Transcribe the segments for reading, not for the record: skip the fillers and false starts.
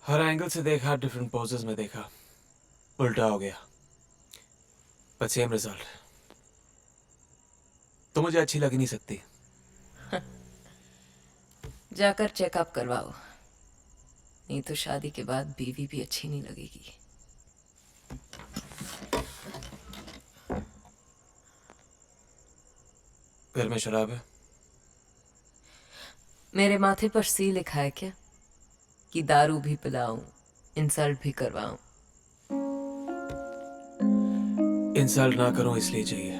हर angle से देखा, different poses में देखा, उल्टा हो गया, पर सेम रिजल्ट। तो मुझे अच्छी लग ही नहीं सकती। जाकर चेकअप करवाओ, नहीं तो शादी के बाद बीवी भी अच्छी नहीं लगेगी। घर में शराब है? मेरे माथे पर सी लिखा है क्या कि दारू भी पिलाऊं, इंसल्ट भी करवाऊं? इंसल्ट ना करूं इसलिए चाहिए।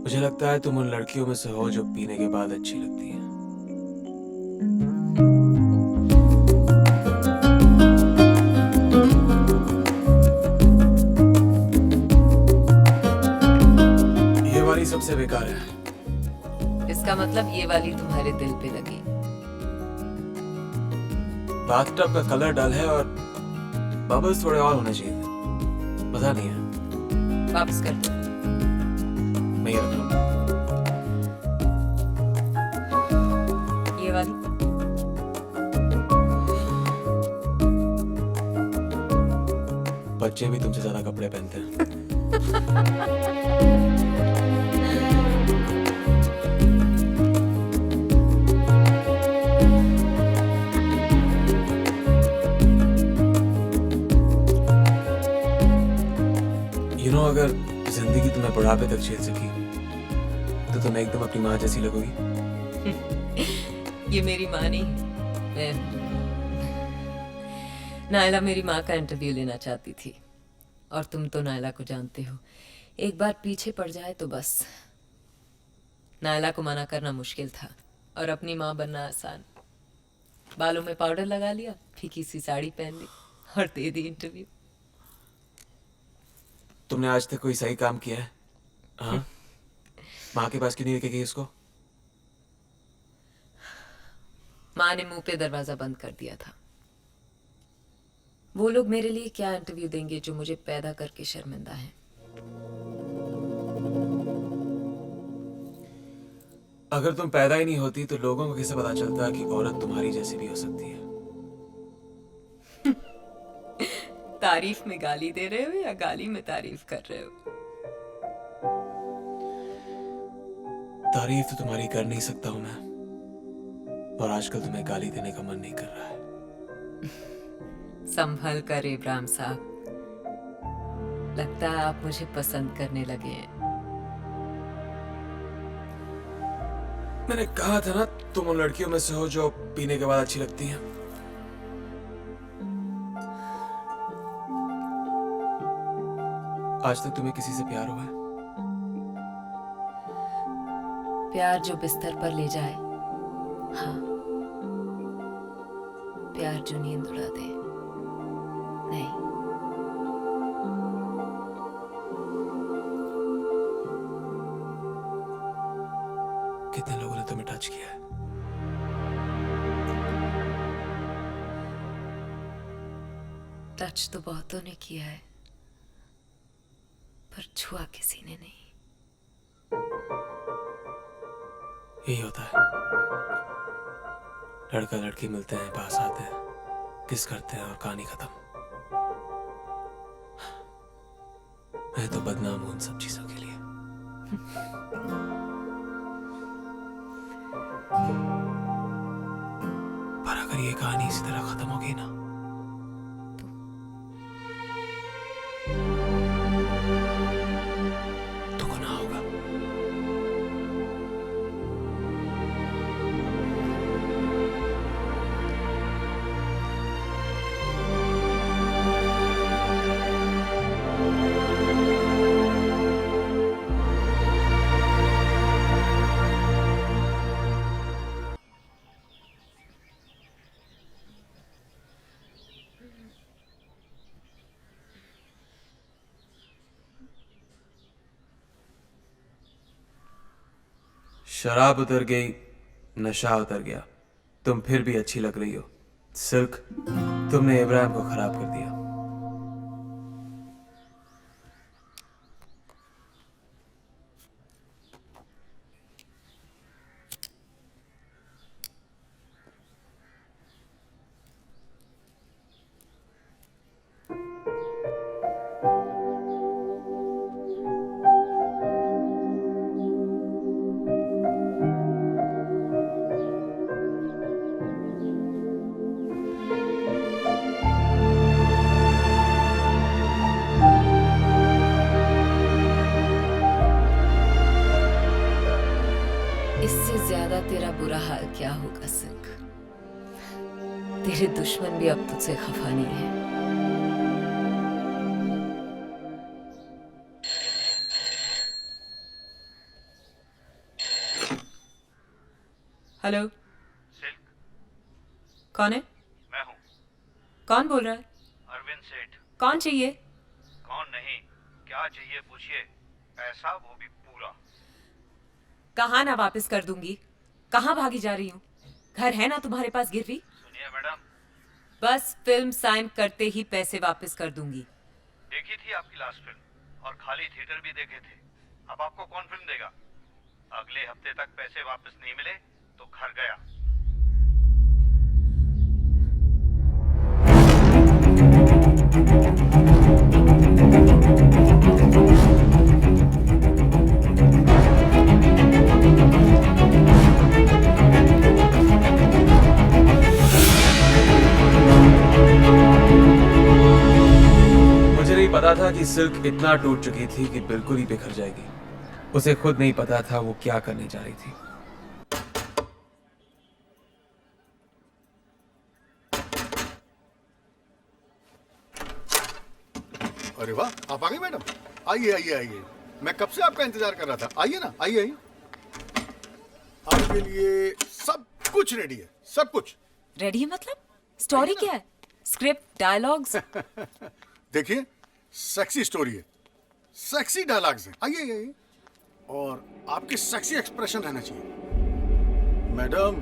मुझे लगता है तुम उन लड़कियों में से हो जो पीने के बाद अच्छी लगती है। ये वाली सबसे बेकार है। इसका मतलब ये वाली तुम्हारे दिल पे लगी। बाथटब का कलर डल है और बबल्स थोड़े और होने चाहिए थे। मजा नहीं है। वापस कर दो। मैं ये रख लूं। ये वाली। बच्चे भी तुमसे ज्यादा कपड़े पहनते हैं। अगर जिंदगी तुम्हें बुढ़ापे तक झेल सकी तो तुम एकदम अपनी माँ जैसी लगोगी। ये मेरी माँ नहीं है। नायला मेरी माँ का इंटरव्यू लेना चाहती थी, और तुम तो नायला को जानते हो, एक बार पीछे पड़ जाए तो बस। नायला को मना करना मुश्किल था और अपनी माँ बनना आसान। बालों में पाउडर लगा लिया, फीकी सी साड़ी पहन ली और दे दी इंटरव्यू। तुमने आज तक कोई सही काम किया है? हाँ? माँ के पास क्यों नहीं लेके गई उसको? माँ ने मुंह पे दरवाजा बंद कर दिया था। वो लोग मेरे लिए क्या इंटरव्यू देंगे जो मुझे पैदा करके शर्मिंदा है। अगर तुम पैदा ही नहीं होती तो लोगों को कैसे पता चलता कि औरत तुम्हारी जैसी भी हो सकती है? तारीफ में गाली दे रहे हो या गाली में तारीफ कर रहे हो? तारीफ तो तुम्हारी कर नहीं सकता हूं मैं, और आजकल तुम्हें गाली देने का मन नहीं कर रहा है। संभल कर इब्राहिम साहब, लगता है आप मुझे पसंद करने लगे हैं। मैंने कहा था ना तुम उन लड़कियों में से हो जो पीने के बाद अच्छी लगती हैं। आज तक तुम्हें किसी से प्यार हुआ है? प्यार जो बिस्तर पर ले जाए, हाँ। प्यार जो नींद उड़ा दे, नहीं। कितने लोगों ने तुम्हें टच किया है? टच तो बहुतों ने किया है, पर छुआ किसी ने नहीं। यही होता है, लड़का लड़की मिलते हैं, पास आते हैं, किस करते हैं और कहानी खत्म। मैं तो बदनाम हूं उन सब चीजों के लिए। पर अगर ये कहानी इसी तरह खत्म हो गई ना, तो गुनाह होगा। शराब उतर गई, नशा उतर गया, तुम फिर भी अच्छी लग रही हो। सिल्क, तुमने इब्राहिम को खराब कर दिया। क्या होगा सिल्क, तेरे दुश्मन भी अब तुझसे खफा नहीं है। हेलो, सिल्क, कौन है? मैं हूँ कौन बोल रहा है? अरविंद सेठ। कौन चाहिए? कौन नहीं, क्या चाहिए पूछिए। पैसा वो भी पूरा। कहाँ ना वापस कर दूंगी? कहाँ भागी जा रही हूँ? घर है ना तुम्हारे पास गिरवी? सुनिए मैडम, बस फिल्म साइन करते ही पैसे वापस कर दूंगी। देखी थी आपकी लास्ट फिल्म और खाली थिएटर भी देखे थे। अब आपको कौन फिल्म देगा? अगले हफ्ते तक पैसे वापस नहीं मिले तो घर गया। मुझे नहीं पता था कि सिल्क इतना टूट चुकी थी कि बिल्कुल ही बिखर जाएगी। उसे खुद नहीं पता था वो क्या करने जा रही थी। अरे वाह, आप आ गए मैडम। आइए आइए आइए, मैं कब से आपका इंतजार कर रहा था। आइए ना, आइए आइए। आपके लिए सब कुछ रेडी है, सब कुछ। रेडी है मतलब? स्टोरी क्या है? Script, dialogues? देखिए, सेक्सी स्टोरी है, सेक्सी डायलॉग्स हैं। आइए आइए आइए। और आपके सेक्सी एक्सप्रेशन रहना चाहिए। मैडम,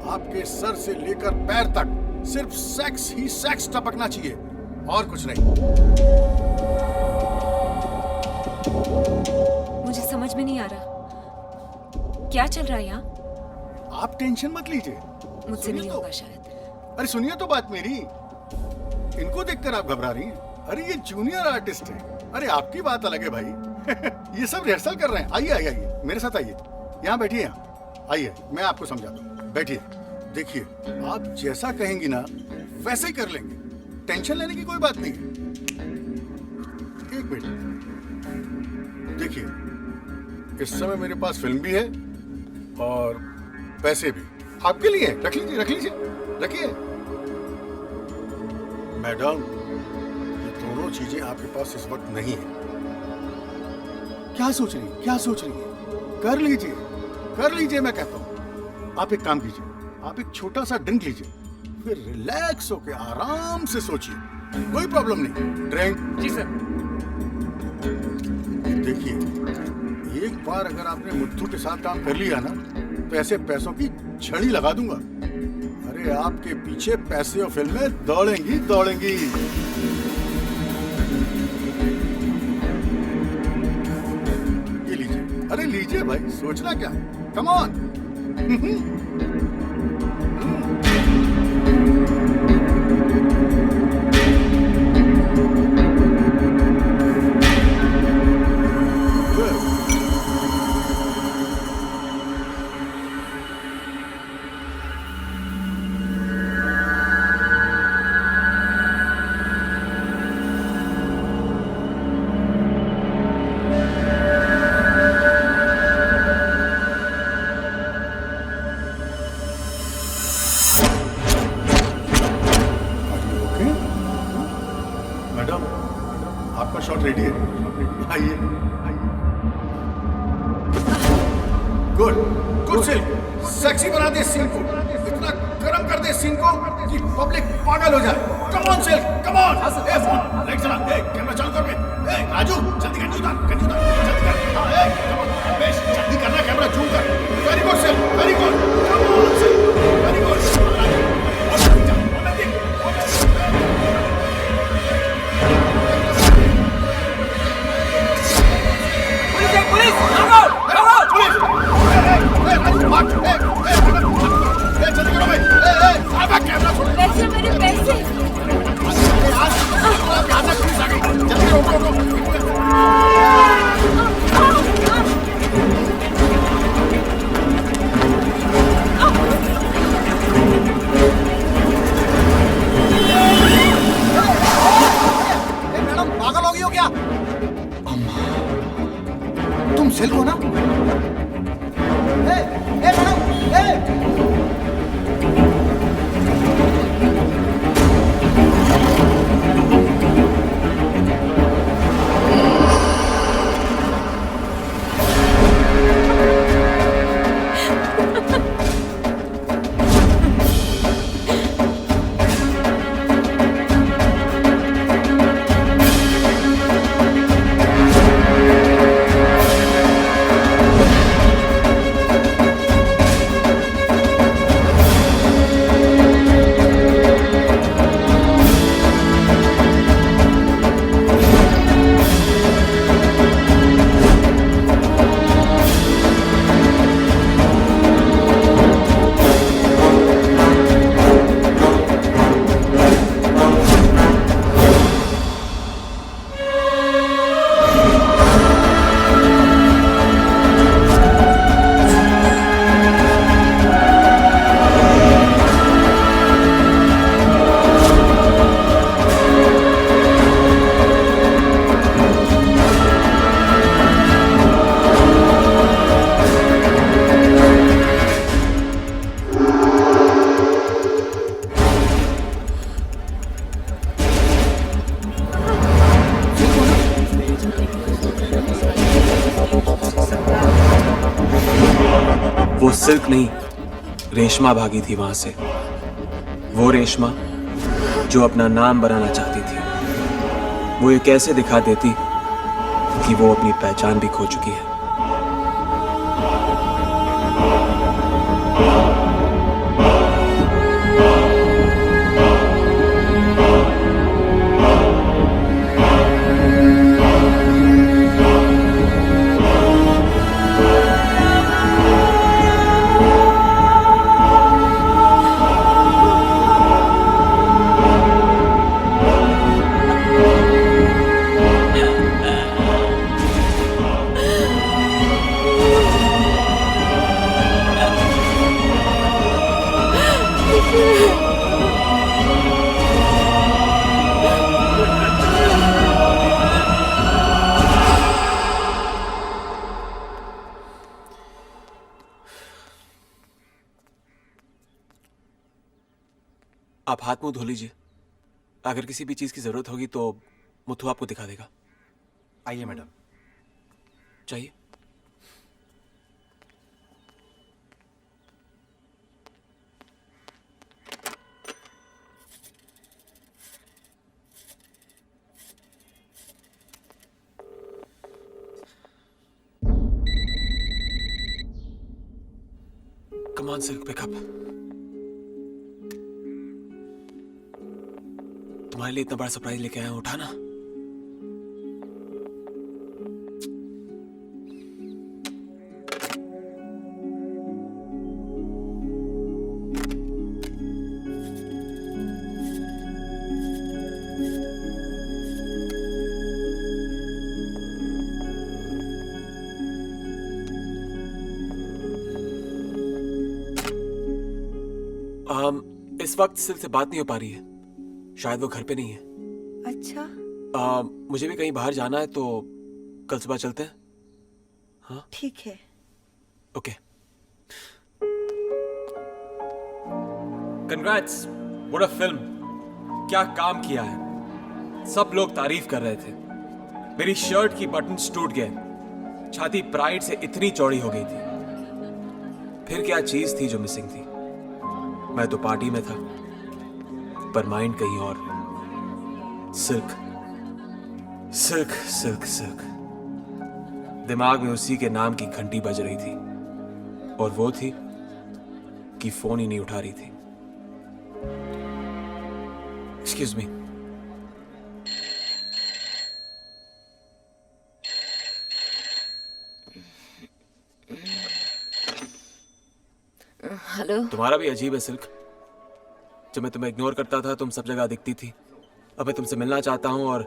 आपके सर से लेकर पैर तक सिर्फ सेक्स ही सेक्स टपकना चाहिए और कुछ नहीं। मुझे समझ में नहीं आ रहा क्या चल रहा है यहाँ। आप टेंशन मत लीजिए, मुझसे सुनिए नहीं तो। होगा शायद। अरे सुनिए तो बात मेरी। इनको देखकर आप घबरा रही हैं। अरे ये जूनियर आर्टिस्ट है। अरे आपकी बात अलग है भाई। ये सब रिहर्सल कर रहे हैं। आइए आइए आइए, मेरे साथ आइए। यहाँ बैठिए, यहाँ आइए, मैं आपको समझाता हूँ। बैठिए। देखिए, आप जैसा कहेंगी ना वैसे ही कर लेंगे। टेंशन लेने की कोई बात नहीं है। एक मिनट, देखिए, इस समय मेरे पास फिल्म भी है और पैसे भी आपके लिए। रख लीजिए, रख लीजिए, रखिए। मैडम, ये दोनों चीजें आपके पास इस वक्त नहीं है। क्या सोच रही है, क्या सोच रही है? कर लीजिए, कर लीजिए, मैं कहता हूं। आप एक काम कीजिए, आप एक छोटा सा ड्रिंक लीजिए, फिर रिलैक्स होके आराम से सोचिए। कोई प्रॉब्लम नहीं। ड्रिंक। जी सर। देखिए, एक बार अगर आपने मुट्ठू के साथ काम कर लिया ना तो ऐसे पैसों की छड़ी लगा दूंगा। अरे आपके पीछे पैसे और फिल्में दौड़ेंगी दौड़ेंगी। ये लीजिए। अरे लीजिए भाई, सोचना क्या। Come on. मैडम, आपका शॉट रेडी है। आइए, आइए। Good, good silk. सेक्सी बना दे सीन को, इतना गरम कर दे सीन को कि पब्लिक पागल हो जाए। Come on silk, come on. A phone, light चला, ए कैमरा चालू कर बे। ए राजू, जल्दी कर, जल्दी कर। हां, ए कम ऑन, बेश जल्दी करना, कैमरा जूम कर। Very good silk, very good. Come on silk, very good. पैसे, मेरे पैसे। मैडम, पागल हो गई हो क्या? तुम सिल्क हो ना? मैडम, वो सिल्क नहीं, रेशमा भागी थी वहां से। वो रेशमा जो अपना नाम बनाना चाहती थी। वो ये कैसे दिखा देती कि वो अपनी पहचान भी खो चुकी है। आप हाथ मुंह धो लीजिए। अगर किसी भी चीज की जरूरत होगी तो मुथु आपको दिखा देगा। आइए मैडम। चाहिए? Come on, Silk, pick up. तुम्हारे लिए इतना बड़ा सरप्राइज लेके आया हूं, उठा ना। इस वक्त सिल्क से बात नहीं हो पा रही है। शायद वो घर पे नहीं है। अच्छा। मुझे भी कहीं बाहर जाना है तो कल सुबह चलते हैं। हाँ ठीक है। Okay. Congrats, what a film. क्या काम किया है। सब लोग तारीफ कर रहे थे। मेरी शर्ट की बटन्स टूट गए। छाती प्राइड से इतनी चौड़ी हो गई थी। फिर क्या चीज थी जो मिसिंग थी। मैं तो पार्टी में था पर माइंड कहीं और। Silk silk silk silk. दिमाग में उसी के नाम की घंटी बज रही थी और वो थी कि फोन ही नहीं उठा रही थी। Excuse me. हेलो। तुम्हारा भी अजीब है सिल्क। जब मैं तुम्हें इग्नोर करता था तुम सब जगह दिखती थी। अब मैं तुमसे मिलना चाहता हूं और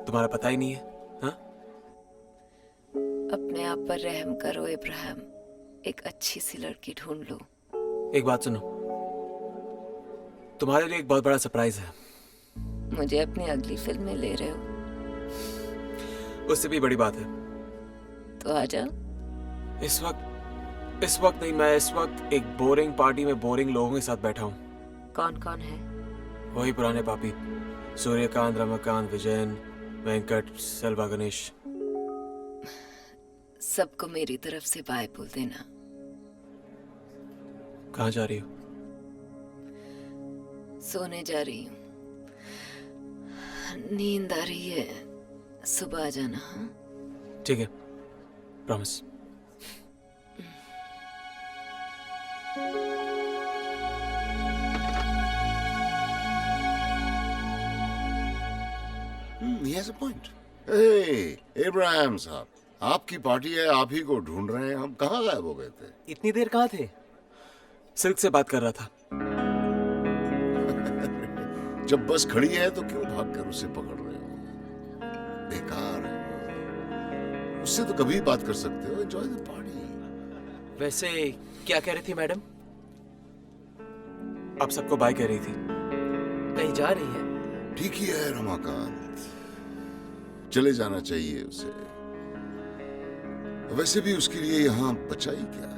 तुम्हारा पता ही नहीं है। हाँ? अपने आप पर रहम करो इब्राहिम। एक अच्छी सी लड़की ढूंढ लो। एक बात सुनो, तुम्हारे लिए एक बहुत बड़ा सरप्राइज है। मुझे अपनी अगली फिल्म में ले रहे हो? उससे भी बड़ी बात है। तो आ जाओ। इस वक्त नहीं। मैं इस वक्त एक बोरिंग पार्टी में बोरिंग लोगों के साथ बैठा हूँ। कौन कौन है? वही पुराने पापी, सूर्यकांत, रमाकांत, विजयन, वेंकट, सेल्वा, गणेश। सबको मेरी तरफ से बाय बोल देना। कहाँ जा रही हो? सोने जा रही हूँ। नींद आ रही है। सुबह आ जाना। हाँ? ठीक है, promise. He has a point. Hey, Ibrahim साहब, आपकी पार्टी है, आप ही को ढूंढ रहे हैं। हम कहाँ गायब हो गए थे? इतनी देर कहाँ थे? सिल्क से बात कर रहा था। जब बस खड़ी है तो क्यों भागकर उसे पकड़ रहे हो? बेकार है। उससे तो कभी बात कर सकते हो। Enjoy the party. वैसे क्या कह रही थी मैडम? आप सबको बाय कह रही थी। कहीं जा रही है? ठीक ही है रमाकांत, चले जाना चाहिए उसे। वैसे भी उसके लिए यहाँ बचा ही क्या है।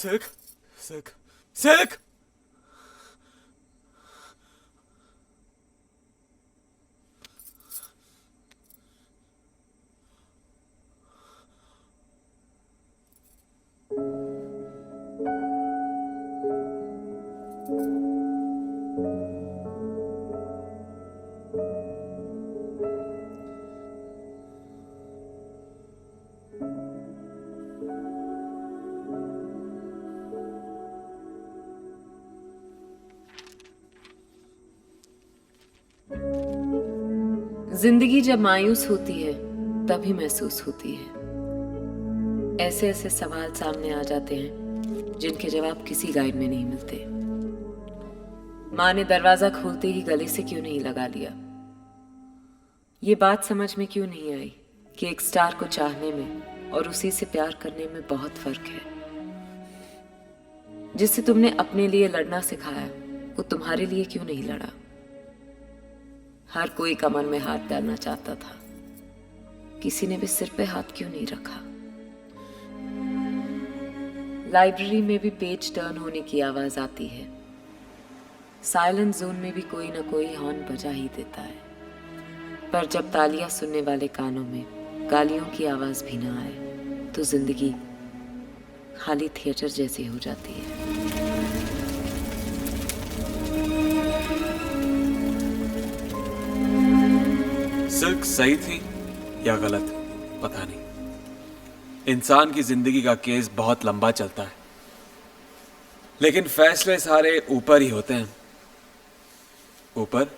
सिल्क सिल्क सिल्क जिंदगी जब मायूस होती है तभी महसूस होती है। ऐसे ऐसे सवाल सामने आ जाते हैं जिनके जवाब किसी गाइड में नहीं मिलते। माँ ने दरवाजा खोलते ही गले से क्यों नहीं लगा लिया? ये बात समझ में क्यों नहीं आई कि एक स्टार को चाहने में और उसी से प्यार करने में बहुत फर्क है। जिससे तुमने अपने लिए लड़ना सिखाया वो तुम्हारे लिए क्यों नहीं लड़ा? हर कोई कमर में हाथ डालना चाहता था, किसी ने भी सिर पे हाथ क्यों नहीं रखा? लाइब्रेरी में भी पेज टर्न होने की आवाज आती है। साइलेंट जोन में भी कोई ना कोई हॉर्न बजा ही देता है। पर जब तालियां सुनने वाले कानों में गालियों की आवाज भी ना आए तो जिंदगी खाली थिएटर जैसी हो जाती है। सिल्क सही थी या गलत, पता नहीं। इंसान की जिंदगी का केस बहुत लंबा चलता है, लेकिन फैसले सारे ऊपर ही होते हैं। ऊपर